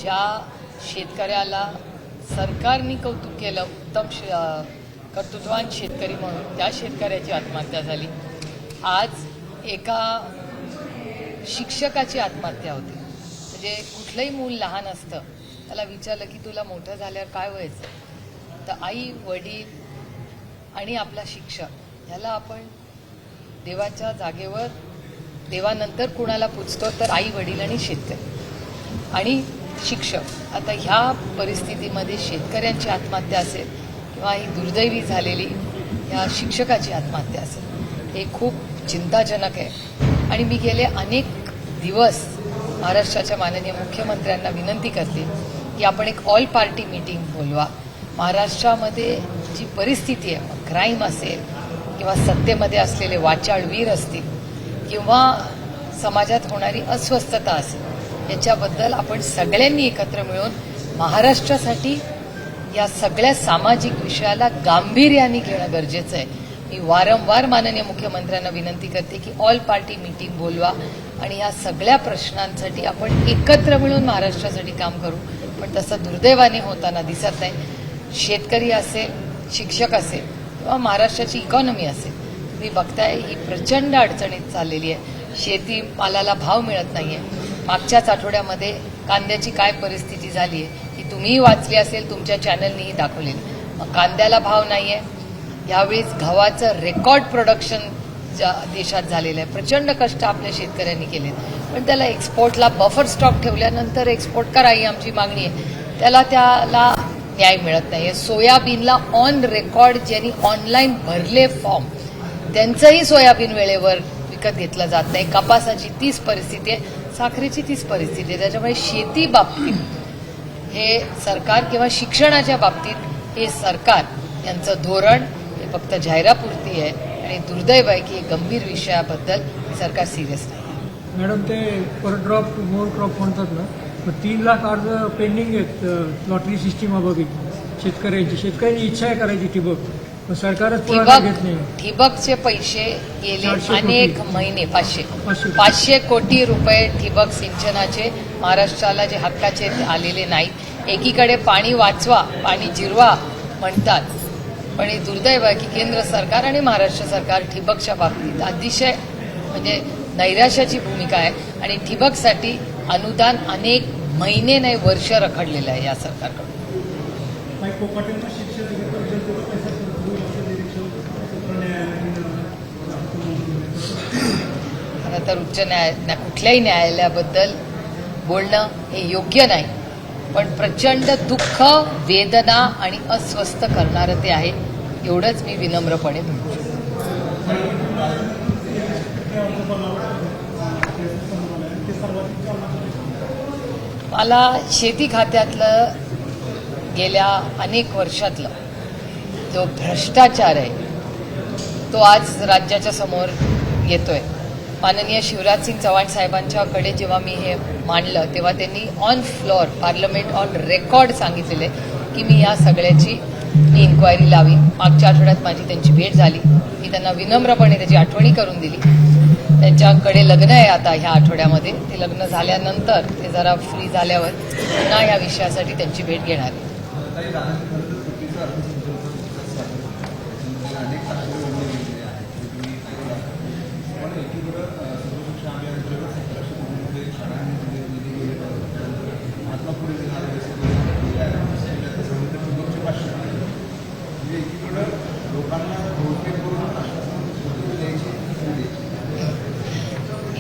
ज्या शेतकऱ्याला सरकारने कौतुक केलं उत्तम कर्तृत्ववान शेतकरी म्हणून त्या शेतकऱ्याची आत्महत्या झाली। आज एका शिक्षकाची आत्महत्या होती। म्हणजे कुठलंही मूल लहान असतं, त्याला विचारलं की तुला मोठं झाल्यावर काय व्हायचं, तर आई वडील आणि आपला शिक्षक ह्याला आपण देवाच्या जागेवर देवानंतर कुणाला पूजतो तर आई वडील आणि शेतकरी आणि शिक्षक। आता ह्या परिस्थितीमध्ये शेतकऱ्यांची आत्महत्या असेल किंवा ही दुर्दैवी झालेली ह्या शिक्षकाची आत्महत्या असेल, हे खूप चिंताजनक आहे। आणि मी गेले अनेक दिवस महाराष्ट्राच्या माननीय मुख्यमंत्र्यांना विनंती करते की आपण एक ऑल पार्टी मीटिंग बोलवा। महाराष्ट्रामध्ये जी परिस्थिती आहे, क्राईम असेल किंवा सत्तेमध्ये असलेले वाचाळवीर असतील किंवा समाजात होणारी अस्वस्थता असेल, याच्याबद्दल आपण सगळ्यांनी एकत्र मिळून महाराष्ट्रासाठी या सगळ्या सामाजिक विषयाला गांभीर्याने घेणं गरजेचं आहे। मी वारंवार माननीय मुख्यमंत्र्यांना विनंती करते की ऑल पार्टी मीटिंग बोलवा आणि या सगळ्या प्रश्नांसाठी आपण एकत्र मिळून महाराष्ट्रासाठी काम करू। पण तसं दुर्दैवाने होताना दिसत नाही। शेतकरी असेल, शिक्षक असेल किंवा महाराष्ट्राची इकॉनॉमी असेल, तुम्ही बघताय ही प्रचंड अडचणीत चाललेली आहे। शेती मालाला भाव मिळत नाहीये। मागच्याच आठवड्यामध्ये कांद्याची काय परिस्थिती झाली आहे ही तुम्हीही वाचली असेल, तुमच्या चॅनलनीही दाखवलेली। मग कांद्याला भाव नाहीये। यावेळेस गव्हाचं रेकॉर्ड प्रोडक्शन देशात झालेलं आहे। प्रचंड कष्ट आपल्या शेतकऱ्यांनी केलेत, पण त्याला एक्सपोर्टला बफर स्टॉक ठेवल्यानंतर एक्सपोर्ट करा ही आमची मागणी आहे, त्याला न्याय मिळत नाहीये। सोयाबीनला ऑन रेकॉर्ड ज्यांनी ऑनलाईन भरले फॉर्म, त्यांचंही सोयाबीन वेळेवर विकत घेतलं जात नाही। कपासाची तीच परिस्थिती आहे, साखरेची तीच परिस्थिती आहे। त्याच्यामुळे शेती बाबतीत हे सरकार किंवा शिक्षणाच्या बाबतीत हे सरकार यांचं धोरण हे फक्त जाहिरापुरती आहे आणि दुर्दैव आहे की गंभीर विषयाबद्दल सरकार सिरियस नाही। मॅडम, ते पर ड्रॉप मोर क्रॉप म्हणतात ना, तर 3 लाख अर्ज पेंडिंग आहेत लॉटरी सिस्टीमाबाबत शेतकऱ्यांची इच्छा आहे करायची ठिबक, पण सरकारच पुढाकार घेत नाही। ठिबकचे पैसे गेले अनेक महिने 500 कोटी रुपये ठिबक सिंचनाचे महाराष्ट्राला जे हक्काचे आलेले नाहीत। एकीकडे पाणी वाचवा, पाणी जिरवा म्हणतात, पण हे दुर्दैव आहे की केंद्र सरकार आणि महाराष्ट्र सरकार ठिबकच्या बाबतीत अतिशय म्हणजे नैराश्याची भूमिका आहे आणि ठिबकसाठी अनुदान अनेक महिने नाही वर्ष रखडलेलं आहे या सरकारकडून। खरं तर उच्च कुठल्याही न्यायालयाबद्दल बोलणं हे योग्य नाही, पण प्रचंड दुःख, वेदना आणि अस्वस्थ करणारं ते आहे, एवढंच मी विनम्रपणे म्हणतो। मला शेती खात्यातलं गेल्या अनेक वर्षातलं जो भ्रष्टाचार आहे तो आज राज्याच्या समोर येतोय। माननीय शिवराज सिंग चौहान साहेबांच्याकडे जेव्हा मी हे मांडलं तेव्हा त्यांनी on floor parliament on record सांगितलेले की मी या सगळ्याची इन्क्वायरी लावी। मागच्या आठवड्यात माझी त्यांची भेट झाली, मी त्यांना विनम्रपणे त्याची आठवणी करून दिली। त्यांच्याकडे लग्न आहे आता ह्या आठवड्यामध्ये, ते लग्न झाल्यानंतर ते जरा फ्री झाल्यावर पुन्हा या विषयासाठी त्यांची भेट घेणार आहे।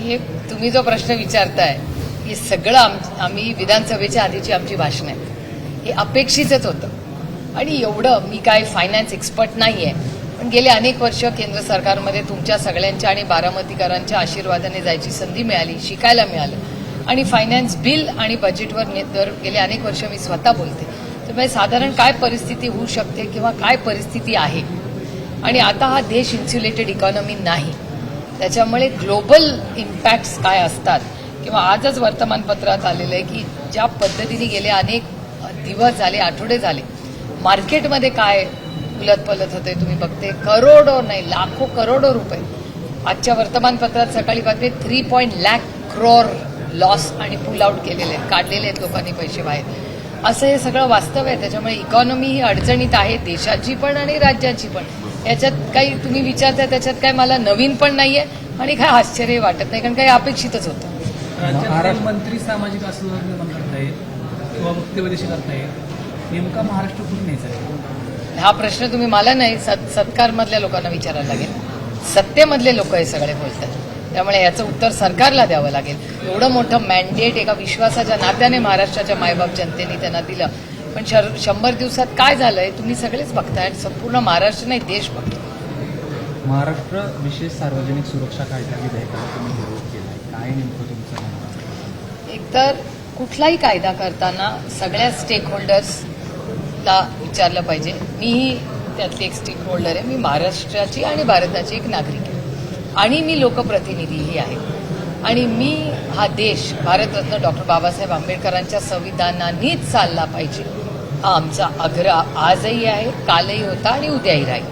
हे तुम्ही जो प्रश्न विचारताय हे सगळं आम्ही विधानसभेच्या आधीची आमची भाषण आहेत, हे अपेक्षितच होतं। आणि एवढं मी काय फायनान्स एक्सपर्ट नाही आहे, पण गेले अनेक वर्ष केंद्र सरकारमध्ये तुमच्या सगळ्यांच्या आणि बारामतीकरांच्या आशीर्वादाने जायची संधी मिळाली, शिकायला मिळालं। आणि फायनान्स बिल आणि बजेटवर दर गेले अनेक वर्ष मी स्वतः बोलते, त्यामुळे साधारण काय परिस्थिती होऊ शकते किंवा काय परिस्थिती आहे। आणि आता हा देश इन्सुलेटेड इकॉनॉमी नाही, त्याच्यामुळे ग्लोबल इम्पॅक्ट्स काय असतात किंवा आजच वर्तमानपत्रात आलेलं आहे की ज्या पद्धतीने गेले अनेक दिवस झाले, आठवडे झाले, मार्केटमध्ये काय उलटपलट होते तुम्ही बघते। करोडो नाही लाखो करोडो रुपये आजच्या वर्तमानपत्रात सकाळी बातमी 3 लाख करोड लॉस आणि पुल आउट केलेले आहेत, काढलेले आहेत लोकांनी पैसे बाहेर. असं हे सगळं वास्तव आहे. त्याच्यामुळे इकॉनॉमी ही अडचणीत आहे, देशाची पण आणि राज्याची पण. याच्यात काही तुम्ही विचारताय त्याच्यात काय मला नवीन पण नाहीये आणि काय आश्चर्य वाटत नाही, कारण काही अपेक्षितच होतं. राज्यातील मंत्री सामाजिक आंदोलन निर्माण करतायत किंवा वक्तव्यदेशी करतायत, नेमका महाराष्ट्र कुठे न्यायचा आहे? हा प्रश्न तुम्ही मला नाही, सत्कारमधल्या लोकांना विचारायला लागेल. सत्तेमधले लोक हे सगळे बोलतात, त्यामुळे याचं उत्तर सरकारला द्यावं लागेल. एवढं मोठं मॅन्डेट एका विश्वासाच्या नात्याने महाराष्ट्राच्या मायबाप जनतेने त्यांना दिलं, पण 100 दिवसात काय झालंय तुम्ही सगळेच बघताय. संपूर्ण महाराष्ट्र नाही, देश बघतो. महाराष्ट्र विशेष सार्वजनिक सुरक्षा कायदा विधेयकाला तुम्ही विरोध केलाय, काय नेमकं तुमचं म्हणणं आहे? एकतर कुठलाही कायदा करताना सगळ्या स्टेक होल्डर्सला विचारलं पाहिजे. मीही त्यातली एक स्टेक होल्डर आहे. मी महाराष्ट्राची आणि भारताची एक नागरिक आहे आणि मी लोकप्रतिनिधीही आहे. आणि मी हा देश भारतरत्न डॉक्टर बाबासाहेब आंबेडकरांच्या संविधानानेच चालला पाहिजे, हा आमचा आग्रह आजही आहे, कालही होता आणि उद्याही राहील.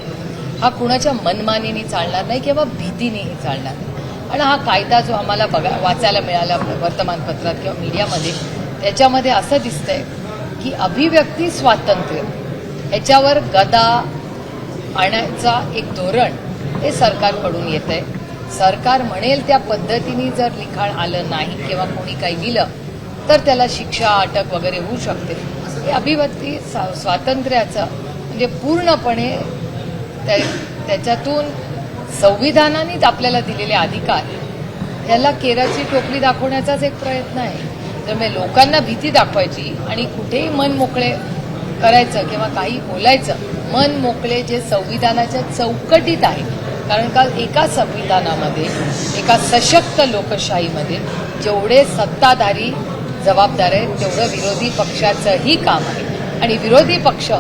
हा कुणाच्या मनमानीने चालणार नाही किंवा भीतीनेही चालणार नाही. आणि हा कायदा जो आम्हाला वाचायला मिळाला वर्तमानपत्रात किंवा मीडियामध्ये, त्याच्यामध्ये असं दिसतंय की अभिव्यक्ती स्वातंत्र्य ह्याच्यावर गदा आणायचा एक धोरण हे सरकारकडून येत आहे. सरकार म्हणेल त्या पद्धतीने जर लिखाण आलं नाही किंवा कोणी काही दिलं तर त्याला शिक्षा, अटक वगैरे होऊ शकते. हे अभिव्यक्ती स्वातंत्र्याचं म्हणजे पूर्णपणे त्याच्यातून संविधानानेच आपल्याला दिलेले अधिकार याला केराची टोपली दाखवण्याचाच एक प्रयत्न आहे. त्यामुळे लोकांना भीती दाखवायची आणि कुठेही मन मोकळे करायचं किंवा काही बोलायचं, मन मोकळे जे संविधानाच्या चौकटीत आहे. कारण का एका संविधानामध्ये, एका सशक्त लोकशाहीमध्ये जेवढे सत्ताधारी जबाबदार आहेत तेवढं विरोधी पक्षाचंही काम आहे. आणि विरोधी पक्ष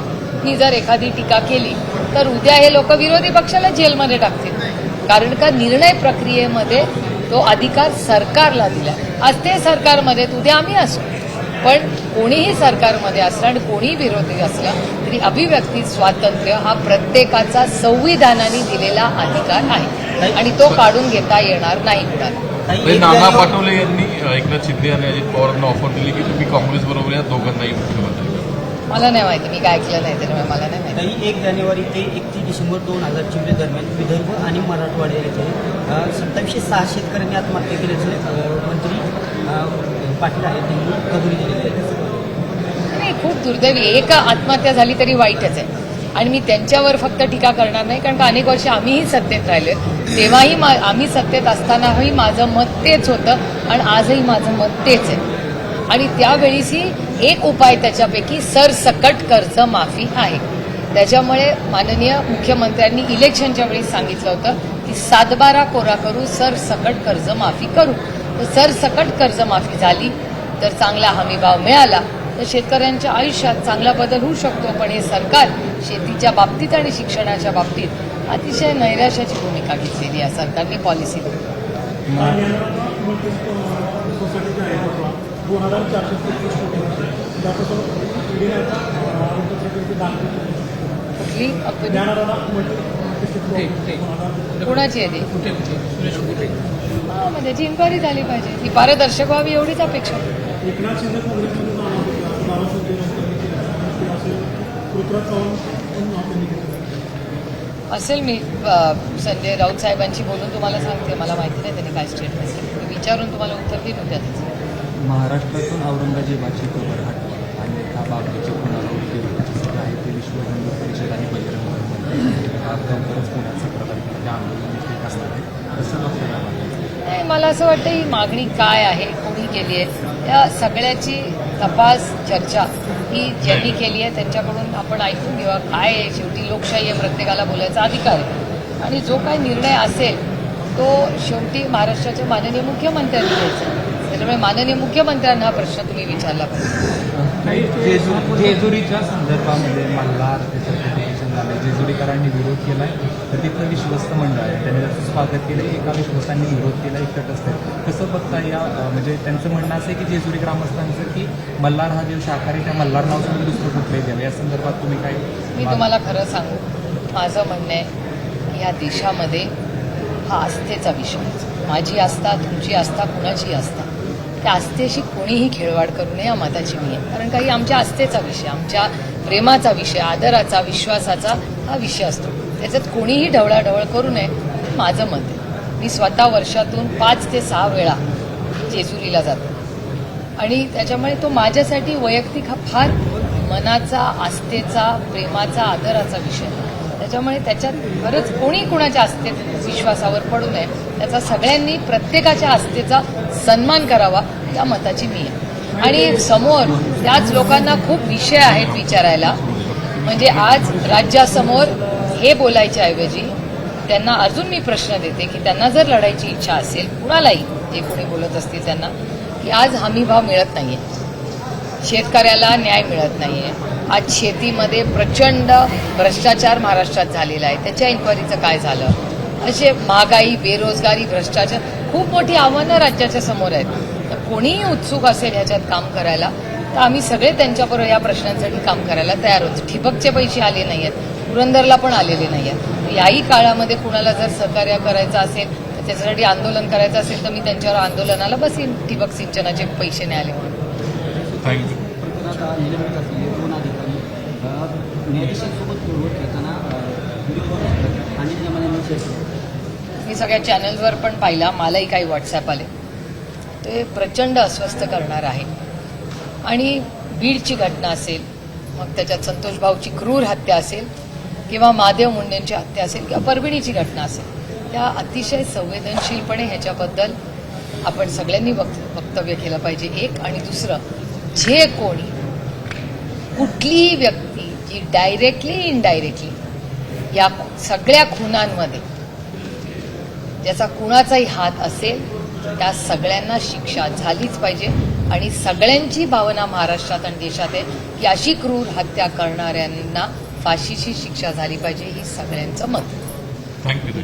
ही जर एखादी टीका केली तर उद्या हे लोक विरोधी पक्षाला जेलमध्ये टाकतील. कारण का निर्णय प्रक्रियेमध्ये तो अधिकार सरकारला दिला. आज ते सरकारमध्ये, उद्या आम्ही असू, पण कोणीही सरकारमध्ये असलं आणि कोणीही विरोधी असलं तरी अभिव्यक्ती स्वातंत्र्य हा प्रत्येकाचा संविधानाने दिलेला अधिकार आहे आणि तो काढून घेता येणार नाही कुणाला. नाना पटोले यांनी एकनाथ शिंदे आणि अजित पवारांना ऑफर दिली की तुम्ही काँग्रेस बरोबर या दोघांनाही मुख्यमंत्री. मला नाही माहिती, मी काय ऐकलं नाही, त्यामुळे मला नाही माहिती. 1 जानेवारी ते 31 डिसेंबर 2024 दरम्यान विदर्भ आणि मराठवाडा येथे 2706 शेतकऱ्यांनी आत्महत्या केल्याचे मंत्री पाटील आहेत त्यांनी कबुली दिलेली आहे. नाही, खूप दुर्दैवी. एक आत्महत्या झाली तरी वाईटच आहे आणि मी त्यांच्यावर फक्त टीका करणार नाही, कारण का अनेक वर्ष आम्हीही सत्तेत राहिले, तेव्हाही आम्ही सत्तेत असतानाही माझं मत तेच होतं आणि आजही माझं मत तेच आहे. आणि त्यावेळीही एक उपाय त्याच्यापैकी सरसकट कर्ज माफी आहे. त्याच्यामुळे माननीय मुख्यमंत्र्यांनी इलेक्शनच्या वेळी सांगितलं होतं की 7/12 कोरा करू, सरसकट कर्ज माफी करू. तर सरसकट कर्जमाफी झाली तर चांगला हमीभाव मिळाला तर शेतकऱ्यांच्या आयुष्यात चांगला बदल होऊ शकतो. पण हे सरकार शेतीच्या बाबतीत आणि शिक्षणाच्या बाबतीत अतिशय नैराश्याची भूमिका घेतलेली आहे सरकारने पॉलिसी. कुठली कोणाची आहे ती? कुठे सुरेश कुठे? मग त्याची इन्क्वायरी झाली पाहिजे, ती पारदर्शक व्हावी एवढीच अपेक्षा. असेल. मी संजय राऊत साहेबांशी बोलून तुम्हाला सांगते, मला माहिती नाही त्यांनी काय स्टेटमेंट केलं, विचारून तुम्हाला उत्तर देईन उद्याच. महाराष्ट्रातून औरंगजेबाची कबर हटवा आणि एका बाबतीची पुनरावृत्ती होण्याची आहे ते विश्व हिंदू परिषद आणि बजरंग लवकरच पुण्याचं प्रकल्प आंदोलन असणार आहे, असं आपल्याला नाही, मला असं वाटतं ही मागणी काय आहे, कोणी केली आहे, या सगळ्याची तपास चर्चा ही ज्यांनी केली आहे त्यांच्याकडून आपण ऐकून घेऊया. काय आहे, शेवटी लोकशाही आहे, प्रत्येकाला बोलायचा अधिकार आहे आणि जो काही निर्णय असेल तो शेवटी महाराष्ट्राच्या माननीय मुख्यमंत्र्यांनी घ्यायचा. त्याच्यामुळे माननीय मुख्यमंत्र्यांना हा प्रश्न तुम्ही विचारला पाहिजे. जेजुरीच्या संदर्भामध्ये मल्हार त्याचं पिटिशन झालं, जेजुरीकरांनी विरोध केला आहे तर तिथलं विश्वस्त मंडळ आहे त्यांनी त्याचं स्वागत केलं. एका विश्वासांनी विरोध केला, एकटच असते. कसं बघता या म्हणजे त्यांचं म्हणणं असं आहे की जेजुरी ग्रामस्थांचं की मल्हार हा जो शाखारी त्या मल्हार नाव सोडून दुसरं कुठलंही द्यावं, या संदर्भात तुम्ही काय? मी तुम्हाला खरं सांगू, माझं म्हणणं आहे की या देशामध्ये हा आस्थेचा विषय आहे. माझी आस्था, तुमची आस्था, कुणाची आस्था, त्या आस्थेशी कोणीही खेळवाड करू नये या मताची मी आहे. कारण काही आमच्या आस्थेचा विषय, आमच्या प्रेमाचा विषय, आदराचा, विश्वासाचा हा विषय असतो. त्याच्यात कोणीही ढवळाढवळ करू नये माझं मत आहे. मी स्वतः वर्षातून 5 ते 6 वेळा जेजुरीला जातो आणि त्याच्यामुळे तो माझ्यासाठी वैयक्तिक हा फार मनाचा, आस्थेचा, प्रेमाचा, आदराचा विषय आहे. त्याच्यामुळे त्याच्यात खरंच कोणी कुणाच्या आस्थेत विश्वासावर पडू नये. त्याचा सगळ्यांनी प्रत्येकाच्या आस्थेचा सन्मान करावा या मताची मी आहे. आणि समोर त्याच लोकांना खूप विषय आहेत विचारायला. म्हणजे आज राज्यासमोर हे बोलायच्या ऐवजी त्यांना अजून मी प्रश्न देते की त्यांना जर लढायची इच्छा असेल, कुणालाही जे कोणी बोलत असतील त्यांना, की आज हमीभाव मिळत नाहीये, शेतकऱ्याला न्याय मिळत नाहीये. आज शेतीमध्ये प्रचंड भ्रष्टाचार महाराष्ट्रात झालेला आहे. त्याच्या इन्क्वायरीचं काय झालं? असे महागाई, बेरोजगारी, भ्रष्टाचार खूप मोठी आव्हानं राज्याच्या समोर आहेत. तर कोणीही उत्सुक असेल ह्याच्यात काम करायला तर आम्ही सगळे त्यांच्याबरोबर या प्रश्नांसाठी काम करायला तयार होतो. ठिबकचे पैसे आले नाही आहेत, पुरंदरला पण आलेले नाही आहेत. याही काळामध्ये कुणाला जर सहकार्य करायचं असेल तर त्याच्यासाठी आंदोलन करायचं असेल तर मी त्यांच्यावर आंदोलनाला बसीन, ठिबक सिंचनाचे पैसे नाही आले म्हणून. थँक्यू. प्रकरणात निलंबित असलेले 2 अधिकारी न्यायाधीशांसोबत पूर्वक घेताना आणि नियमाने मी सगळ्या चॅनल्सवर पण पाहिला, मलाही काही व्हॉट्सॲप आले. ते प्रचंड अस्वस्थ करणार आहे. आणि बीडची घटना असेल, मग त्याच्यात संतोष भाऊची क्रूर हत्या असेल किंवा महादेव मुंडेंची हत्या असेल किंवा परभणीची घटना असेल, त्या अतिशय संवेदनशीलपणे ह्याच्याबद्दल आपण सगळ्यांनी वक्तव्य केलं पाहिजे. एक आणि दुसरं, जे कोणी कुठलीही व्यक्ती जी डायरेक्टली इनडायरेक्टली या सगळ्या खुनांमध्ये ज्याचा कुणाचाही हात असेल त्या सगळ्यांना शिक्षा झालीच पाहिजे. आणि सगळ्यांची भावना महाराष्ट्रात आणि देशात आहे की अशी क्रूर हत्या करणाऱ्यांना फाशीची शिक्षा झाली पाहिजे, ही सगळ्यांचं मत. थँक्यू.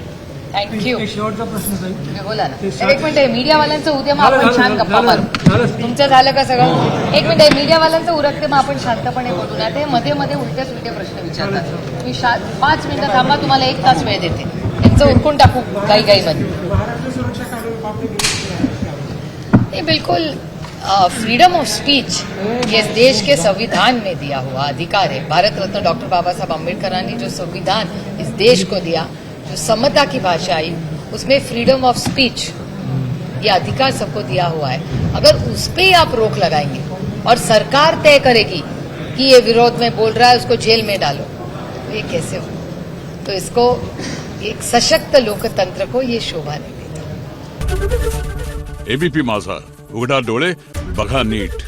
थँक्यू. एक शेवटचा प्रश्न साहेब. बोला ना. ते एक मिनिट, मीडियावाल्यांचं उद्या मग झालं, आपण झालं, छान गप्पा झालं, मारू. झालं. तुमचं झालं का सगळं? एक मिनिट, मीडियावाल्यांचं उरकते मग आपण शांतपणे बोलू ना. ते मध्ये मध्ये उलटे सुलटे प्रश्न विचारतात. तुम्ही 5 मिनिटं थांबा, तुम्हाला 1 तास वेळ देते. त्यांचं उरकून टाकू गाईमध्ये. महाराष्ट्र सुरक्षा कानून पापडी ये बिल्कुल फ्रीडम ऑफ स्पीच ये देश के संविधान में दिया हुआ अधिकार है. भारत रत्न डॉक्टर बाबा साहब अम्बेडकर ने जो संविधान इस देश को दिया, जो समता की भाषा आई, उसमें फ्रीडम ऑफ स्पीच ये अधिकार सबको दिया हुआ है. अगर उस पर ही आप रोक लगाएंगे और सरकार तय करेगी कि ये विरोध में बोल रहा है उसको जेल में डालो, ये कैसे हो? तो इसको एक सशक्त लोकतंत्र को ये शोभा नहीं देता. एबीपी माझा, उघडा डोळे बघा नीट.